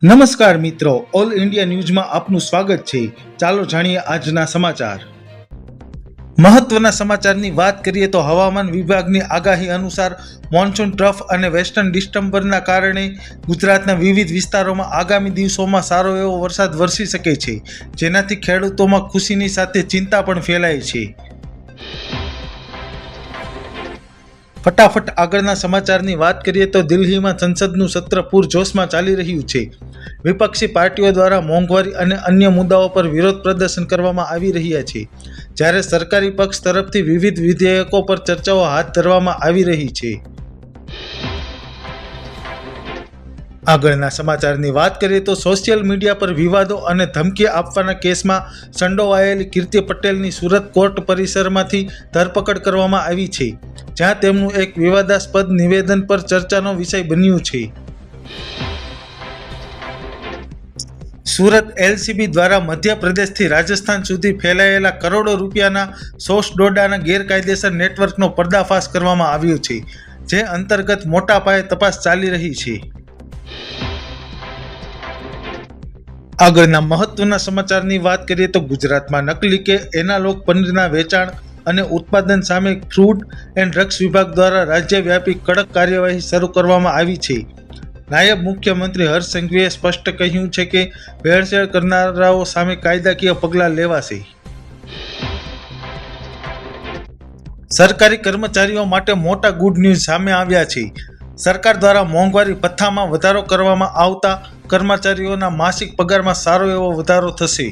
નમસ્કાર મિત્રો, all India ન્યૂઝમાં આપનું સ્વાગત છે. ચાલો જાણીએ આજના સમાચાર. મહત્વના સમાચારની વાત કરીએ તો હવામાન વિભાગની આગાહી અનુસાર મોન્સૂન ટ્રફ અને વેસ્ટર્ન ડિસ્ટર્બન્સના કારણે ગુજરાતના વિવિધ વિસ્તારોમાં આગામી દિવસોમાં સારો એવો વરસાદ વરસી શકે છે, જેનાથી ખેડૂતોમાં ખુશીની સાથે ચિંતા પણ ફેલાય છે. ફટાફટ આગળના સમાચારની વાત કરીએ તો દિલ્હીમાં સંસદનું સત્ર પૂરજોશમાં ચાલી રહ્યું છે. વિપક્ષી પાર્ટીઓ દ્વારા મોંઘવારી અને અન્ય મુદ્દાઓ પર વિરોધ પ્રદર્શન કરવામાં આવી રહ્યા છે, જ્યારે સરકારી પક્ષ તરફથી વિવિધ વિધેયકો પર ચર્ચાઓ હાથ ધરવામાં આવી રહી છે. આગળના સમાચારની વાત કરીએ તો સોશિયલ મીડિયા પર વિવાદો અને ધમકી આપવાના કેસમાં સંડોવાયેલી કીર્તિ પટેલની સુરત કોર્ટ પરિસરમાંથી ધરપકડ કરવામાં આવી છે, જ્યાં તેમનું એક વિવાદાસ્પદ નિવેદન પર ચર્ચાનો વિષય બન્યું છે. સુરત એલસીબી દ્વારા મધ્યપ્રદેશથી રાજસ્થાન સુધી ફેલાયેલા કરોડો રૂપિયાના સોર્સ ડોડાના ગેરકાયદેસર નેટવર્કનો પર્દાફાશ કરવામાં આવ્યો છે, જે અંતર્ગત મોટા પાયે તપાસ ચાલી રહી છે. આગળના મહત્વના સમાચારની વાત કરીએ તો ગુજરાતમાં નકલી કે એનાલોગ પનીરના વેચાણ અને ઉત્પાદન સામે ફૂડ એન્ડ ડ્રગ્સ વિભાગ દ્વારા રાજ્યવ્યાપી કડક કાર્યવાહી શરૂ કરવામાં આવી છે. નાયબ મુખ્યમંત્રી હર્ષ સંઘવીએ સ્પષ્ટ કહ્યું છે કે ભેળસેળ કરનારાઓ સામે કાયદાકીય પગલાં લેવાશે. સરકારી કર્મચારીઓ માટે મોટા ગુડ ન્યૂઝ સામે આવ્યા છે. સરકાર દ્વારા મોંઘવારી ભથ્થામાં વધારો કરવામાં આવતા કર્મચારીઓના માસિક પગારમાં સારો એવો વધારો થશે.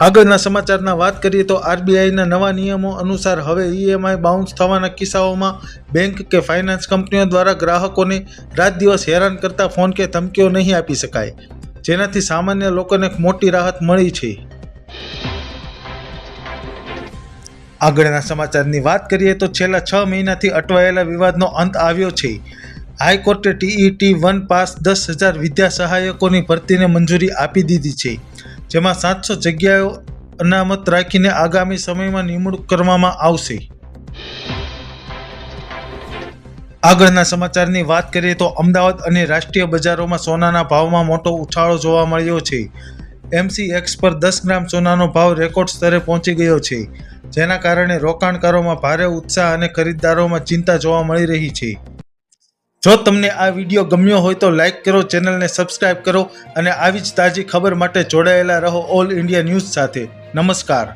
આગળના સમાચારના વાત કરીએ તો આરબીઆઈના નવા નિયમો અનુસાર હવે ઈએમઆઈ બાઉન્સ થવાના કિસ્સાઓમાં બેંક કે ફાઇનાન્સ કંપનીઓ દ્વારા ગ્રાહકોને રાત દિવસ હેરાન કરતા ફોન કે ધમકીઓ નહીં આપી શકાય, જેનાથી સામાન્ય લોકોને મોટી રાહત મળી છે. આગળના સમાચારની વાત કરીએ તો છેલ્લા 6 મહિનાથી અટવાયેલા વિવાદનો અંત આવ્યો છે. હાઈકોર્ટે TET-1 પાસ 10,000 વિદ્યા સહાયકોની ભરતીને મંજૂરી આપી દીધી છે, જેમાં 700 જગ્યાઓ અનામત રાખીને આગામી સમયમાં નિમણૂક કરવામાં આવશે. આગળના સમાચારની વાત કરીએ તો અમદાવાદ અને રાષ્ટ્રીય બજારોમાં સોનાના ભાવમાં મોટો ઉછાળો જોવા મળ્યો છે. MCX પર 10 ગ્રામ સોનાનો ભાવ રેકોર્ડ સ્તરે પહોંચી ગયો છે, જેના કારણે રોકાણકારોમાં ભારે ઉત્સાહ અને ખરીદદારોમાં ચિંતા જોવા મળી રહી છે. જો તમને આ વિડીયો ગમ્યો હોય તો લાઇક કરો, ચેનલને સબસ્ક્રાઇબ કરો અને આવી જ તાજી ખબર માટે જોડાયેલા રહો ઓલ ઇન્ડિયા ન્યૂઝ સાથે. નમસ્કાર.